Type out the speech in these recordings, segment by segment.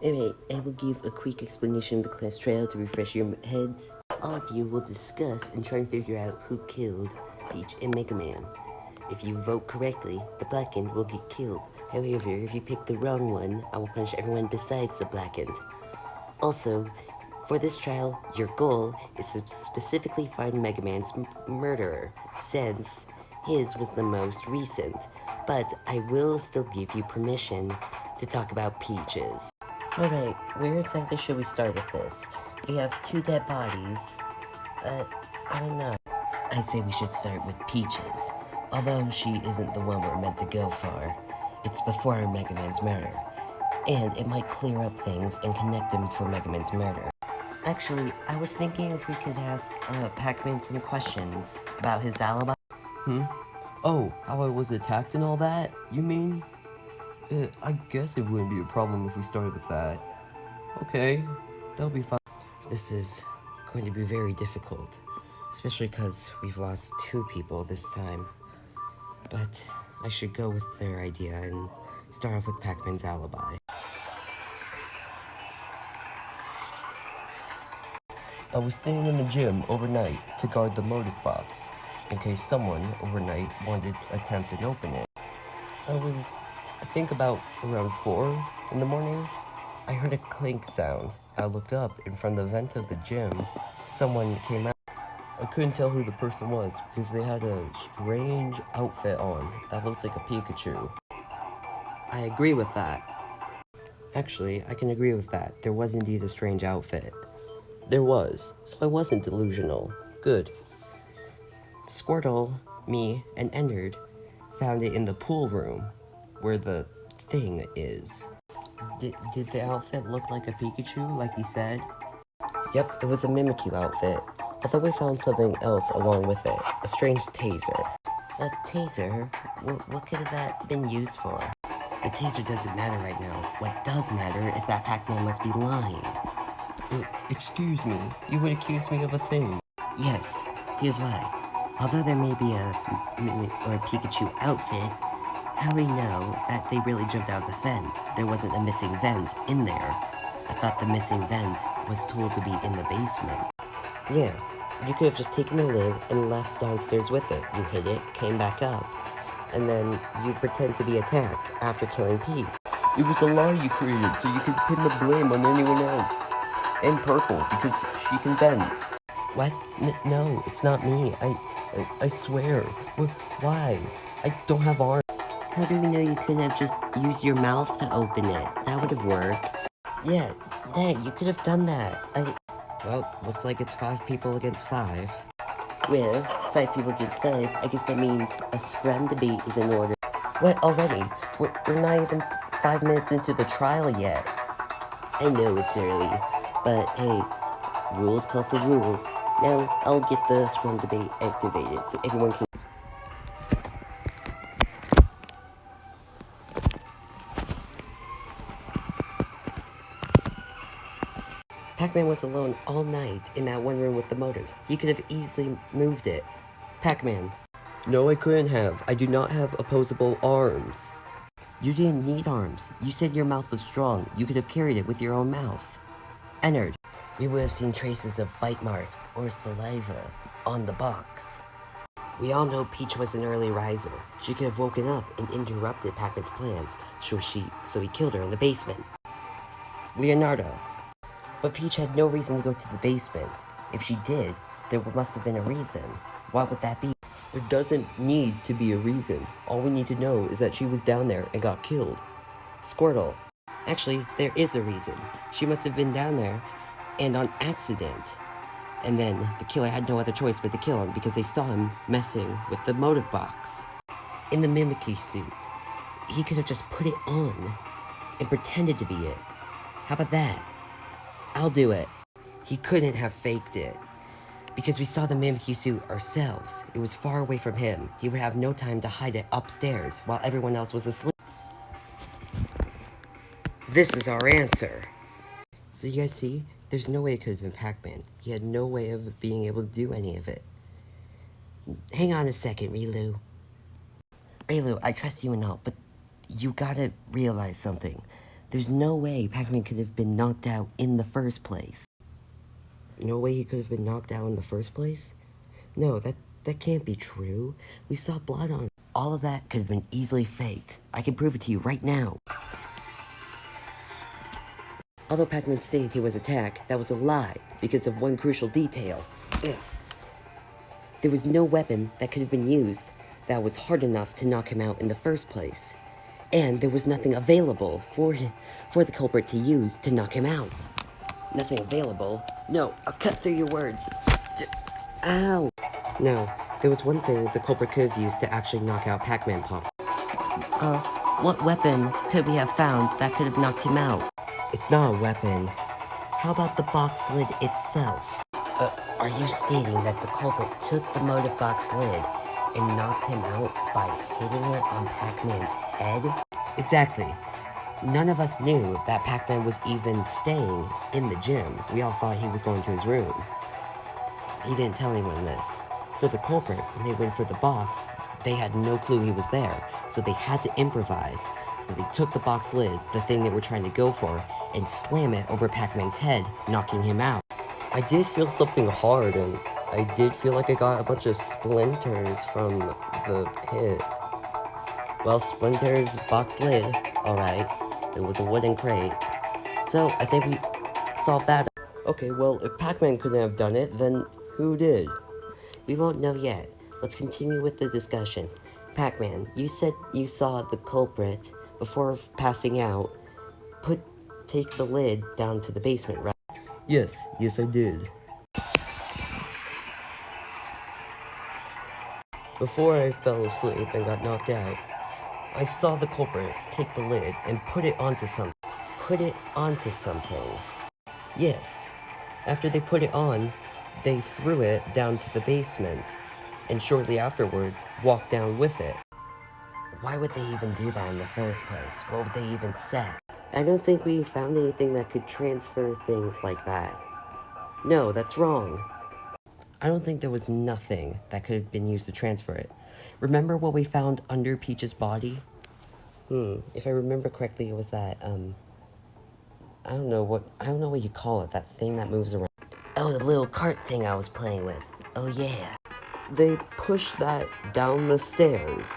Anyway, I will give a quick explanation of the class trial to refresh your heads. All of you will discuss and try and figure out who killed Peach and Mega Man. If you vote correctly, the blackened will get killed. However, if you pick the wrong one, I will punish everyone besides the blackened. Also, for this trial, your goal is to specifically find Mega Man's murderer, since his was the most recent. But I will still give you permission to talk about Peach's. Alright, where exactly should we start with this? We have 2 dead bodies. I don't know. I say we should start with Peach's. Although she isn't the one we're meant to go for. It's before Mega Man's murder. And it might clear up things and connect him for Mega Man's murder. Actually, I was thinking if we could ask Pac-Man some questions about his alibi. Oh, how I was attacked and all that? You mean? I guess it wouldn't be a problem if we started with that. Okay, that'll be fine. This is going to be very difficult, especially because we've lost 2 people this time. But I should go with their idea and start off with Pac-Man's alibi. I was staying in the gym overnight to guard the motive box, in case someone overnight wanted to attempt and open it. I think about around 4 in the morning, I heard a clink sound. I looked up, and from the vent of the gym, someone came out. I couldn't tell who the person was because they had a strange outfit on that looked like a Pikachu. I agree with that. Actually, I can agree with that. There was indeed a strange outfit. There was, so I wasn't delusional. Good. Squirtle, me, and Ennard found it in the pool room, where the thing is. Did the outfit look like a Pikachu, like he said? Yep, it was a Mimikyu outfit. Although we found something else along with it, a strange taser. A taser? What could have that been used for? The taser doesn't matter right now. What does matter is that Pac-Man must be lying. Excuse me, you would accuse me of a thing. Yes, here's why. Although there may be a Pikachu outfit, how we know that they really jumped out the vent? There wasn't a missing vent in there. I thought the missing vent was told to be in the basement. Yeah, you could have just taken the lid and left downstairs with it. You hid it, came back up, and then you pretend to be attacked after killing Pete. It was a lie you created so you could pin the blame on anyone else. And Purple, because she can bend. What? No, it's not me. I swear. Why? I don't have arms. How do we know you couldn't have just used your mouth to open it? That would have worked. Yeah, you could have done that. Well, looks like it's 5 people against 5. Well, 5 people against 5, I guess that means a scrum debate is in order. What, already? We're not even 5 minutes into the trial yet. I know it's early, but hey, rules call for rules. Now, I'll get the scrum debate activated so everyone can... Pac-Man was alone all night in that one room with the motive. He could have easily moved it. Pac-Man. No, I couldn't have. I do not have opposable arms. You didn't need arms. You said your mouth was strong. You could have carried it with your own mouth. Ennard. We would have seen traces of bite marks or saliva on the box. We all know Peach was an early riser. She could have woken up and interrupted Pac-Man's plans, so he killed her in the basement. Leonardo. But Peach had no reason to go to the basement. If she did, there must have been a reason. What would that be? There doesn't need to be a reason. All we need to know is that she was down there and got killed. Squirtle. Actually, there is a reason. She must have been down there and on accident. And then the killer had no other choice but to kill him because they saw him messing with the motive box. In the Mimikyu suit. He could have just put it on and pretended to be it. How about that? I'll do it. He couldn't have faked it. Because we saw the Mimikyu suit ourselves. It was far away from him. He would have no time to hide it upstairs while everyone else was asleep. This is our answer. So you guys see? There's no way it could have been Pac-Man. He had no way of being able to do any of it. Hang on a second, Rilu. Rilu, I trust you and all, but you gotta realize something. There's no way Pac-Man could have been knocked out in the first place. No way he could have been knocked out in the first place? No, that can't be true. We saw blood on it. All of that could have been easily faked. I can prove it to you right now. Although Pac-Man stated he was attacked, that was a lie because of one crucial detail. Ugh. There was no weapon that could have been used that was hard enough to knock him out in the first place. And there was nothing available for the culprit to use to knock him out. Nothing available? No, I'll cut through your words. Ow! No, there was one thing the culprit could have used to actually knock out Pac-Man Pop. What weapon could we have found that could have knocked him out? It's not a weapon. How about the box lid itself? Are you stating that the culprit took the motive box lid and knocked him out by hitting it on Pac-Man's head? Exactly. None of us knew that Pac-Man was even staying in the gym. We all thought he was going to his room. He didn't tell anyone this. So the culprit, when they went for the box, they had no clue he was there. So they had to improvise. So they took the box lid, the thing they were trying to go for, and slam it over Pac-Man's head, knocking him out. I did feel something hard, and I did feel like I got a bunch of splinters from the hit. Well, Splinter's box lid, alright. It was a wooden crate. So, I think we solved that. Okay, well, if Pac-Man couldn't have done it, then who did? We won't know yet. Let's continue with the discussion. Pac-Man, you said you saw the culprit, before passing out, take the lid down to the basement, right? Yes, I did. Before I fell asleep and got knocked out, I saw the culprit take the lid and put it onto something. Put it onto something. Yes. After they put it on, they threw it down to the basement, and shortly afterwards, walked down with it. Why would they even do that in the first place? What would they even set? I don't think we found anything that could transfer things like that. No, that's wrong. I don't think there was nothing that could have been used to transfer it. Remember what we found under Peach's body? If I remember correctly, it was that, I don't know what you call it, that thing that moves around. Oh, the little cart thing I was playing with. Oh, yeah. They pushed that down the stairs.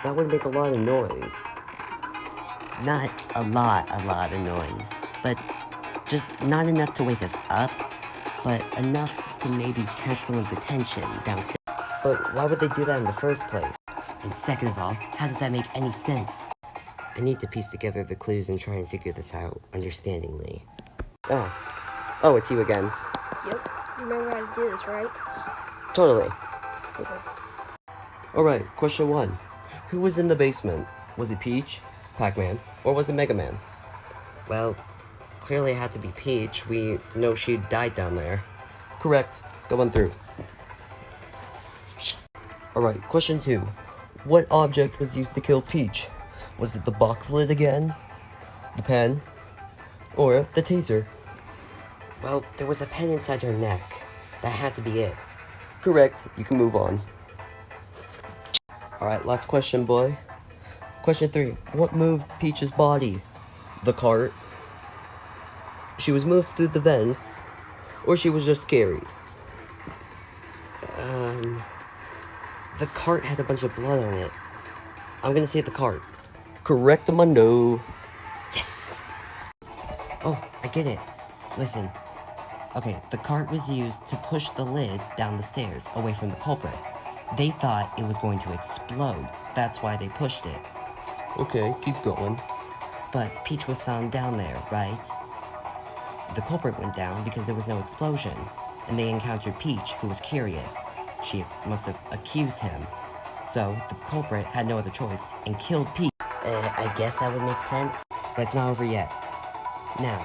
That would make a lot of noise. Not a lot of noise, but just not enough to wake us up, but enough to maybe catch someone's attention downstairs. But why would they do that in the first place? And second of all, how does that make any sense? I need to piece together the clues and try and figure this out understandingly. Oh, it's you again. Yep, you remember how to do this, right? Totally. Okay. Alright, question 1. Who was in the basement? Was it Peach, Pac-Man, or was it Mega Man? Well, clearly it had to be Peach. We know she died down there. Correct. Go on through. Alright, question 2. What object was used to kill Peach? Was it the box lid again? The pen? Or the taser? Well, there was a pen inside her neck. That had to be it. Correct. You can move on. Alright, last question, boy. Question 3. What moved Peach's body? The cart? She was moved through the vents? Or she was just carried? The cart had a bunch of blood on it. I'm gonna say the cart. Correctamundo. Yes! Oh, I get it. Listen. Okay, the cart was used to push the lid down the stairs away from the culprit. They thought it was going to explode. That's why they pushed it. Okay, keep going. But Peach was found down there, right? The culprit went down because there was no explosion, and they encountered Peach, who was curious. She must have accused him. So, the culprit had no other choice and killed Peach. I guess that would make sense. But it's not over yet. Now,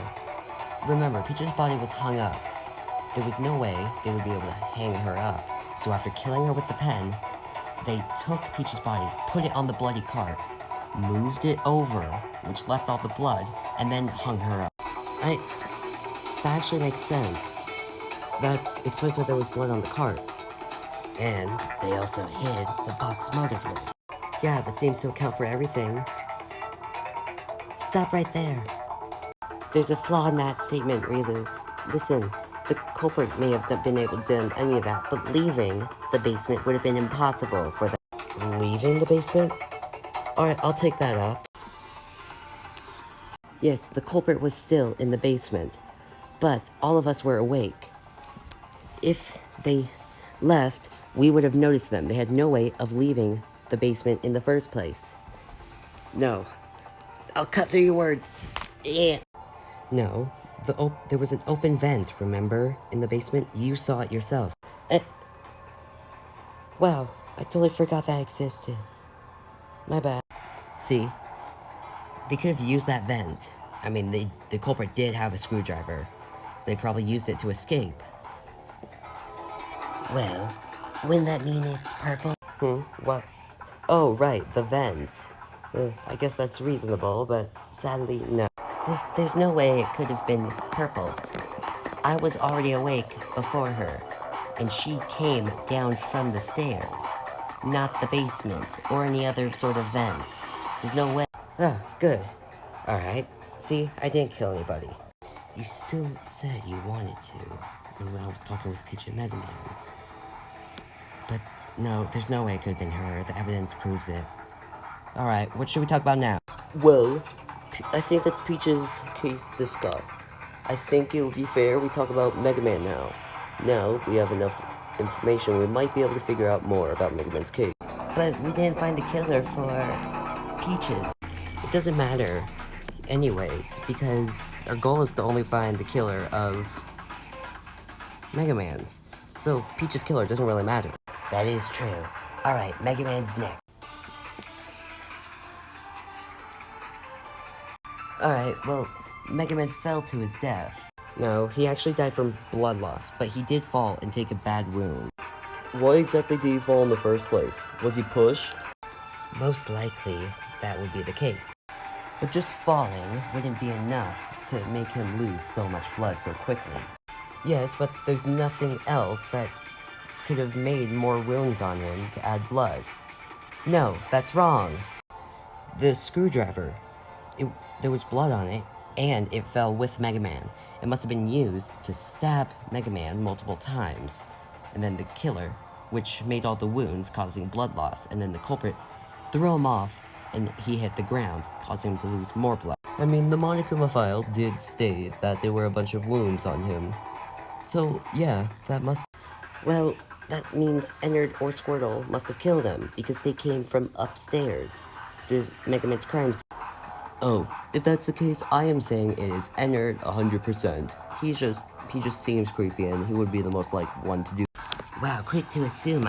remember, Peach's body was hung up. There was no way they would be able to hang her up. So after killing her with the pen, they took Peach's body, put it on the bloody cart, moved it over, which left all the blood, and then hung her up. That actually makes sense. That explains why there was blood on the cart. And they also hid the box motive lid. Yeah, that seems to account for everything. stop right there. There's a flaw in that statement, Rilu. Listen, the culprit may have not been able to do any of that, but leaving the basement would have been impossible for them. Leaving the basement? Alright, I'll take that up. Yes, the culprit was still in the basement, but all of us were awake. If they left, we would have noticed them. They had no way of leaving the basement in the first place. No. I'll cut through your words. Yeah. No, there was an open vent, remember? In the basement? You saw it yourself. Wow, I totally forgot that existed. My bad. See? They could have used that vent. I mean, the culprit did have a screwdriver. They probably used it to escape. Well, wouldn't that mean it's purple? What? Oh, right, the vent. I guess that's reasonable, but sadly, no. There's no way it could have been purple. I was already awake before her, and she came down from the stairs, not the basement or any other sort of vents. There's no way. Ah, good. Alright. See, I didn't kill anybody. You still said you wanted to when I was talking with Peach and Mega Man. But no, there's no way it could have been her. The evidence proves it. Alright, what should we talk about now? Well, I think that's Peach's case discussed. I think it would be fair we talk about Mega Man now. Now we have enough information, we might be able to figure out more about Mega Man's case. But we didn't find a killer for Peaches. It doesn't matter anyways, because our goal is to only find the killer of Mega Man's. So Peach's killer doesn't really matter. That is true. Alright, Mega Man's next. Alright, well, Mega Man fell to his death. No, he actually died from blood loss, but he did fall and take a bad wound. Why exactly did he fall in the first place? Was he pushed? Most likely, that would be the case. But just falling wouldn't be enough to make him lose so much blood so quickly. Yes, but there's nothing else that could have made more wounds on him to add blood. No, that's wrong. The screwdriver, there was blood on it, and it fell with Mega Man. It must have been used to stab Mega Man multiple times. And then the killer, which made all the wounds, causing blood loss, and then the culprit threw him off, and he hit the ground, causing him to lose more blood. I mean, the Monokuma file did state that there were a bunch of wounds on him. So, yeah, that must... Well, that means Ennard or Squirtle must have killed him, because they came from upstairs to Mega Man's crimes. Oh, if that's the case, I am saying it is Ennard 100%. He just seems creepy, and he would be the most like one to do. Wow, quick to assume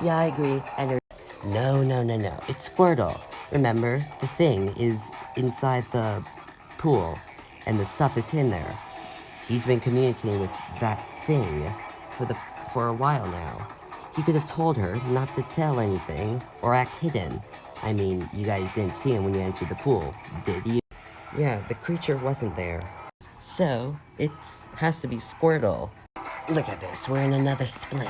Yeah, I agree, Ennard. No, it's Squirtle. Remember, the thing is inside the pool, and the stuff is in there. He's been communicating with that thing for a while now. He could have told her not to tell anything or act hidden. I mean, you guys didn't see him when you entered the pool, did you? Yeah, the creature wasn't there. So, it has to be Squirtle. Look at this, we're in another split.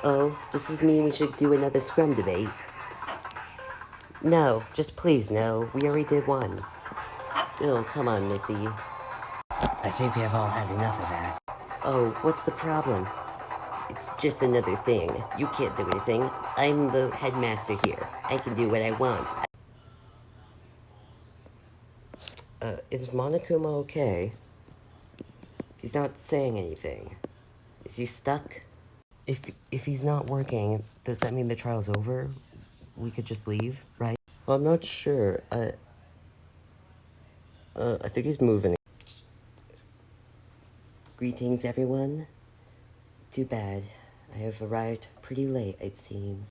Oh, does this mean we should do another Scrum debate? No, just please no, we already did one. Oh, come on, Missy. I think we have all had enough of that. Oh, what's the problem? It's just another thing. You can't do anything. I'm the headmaster here. I can do what I want. Is Monokuma okay? He's not saying anything. Is he stuck? If he's not working, does that mean the trial's over? We could just leave, right? Well, I'm not sure. I think he's moving. Greetings, everyone. Too bad. I have arrived pretty late, it seems.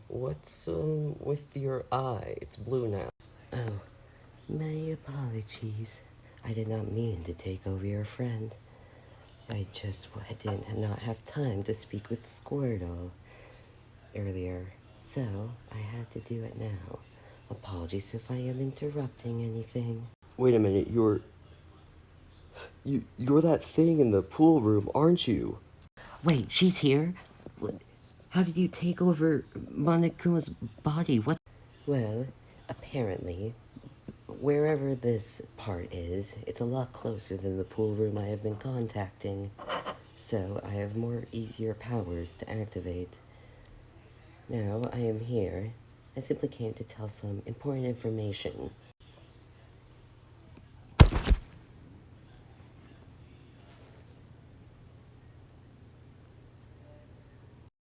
What's, with your eye? It's blue now. Oh, my apologies. I did not mean to take over your friend. I did not have time to speak with Squirtle earlier, so I had to do it now. Apologies if I am interrupting anything. Wait a minute, you're that thing in the pool room, aren't you? Wait, she's here? How did you take over Monokuma's body? What? Well, apparently, wherever this part is, it's a lot closer than the pool room I have been contacting. So, I have more easier powers to activate. Now, I am here. I simply came to tell some important information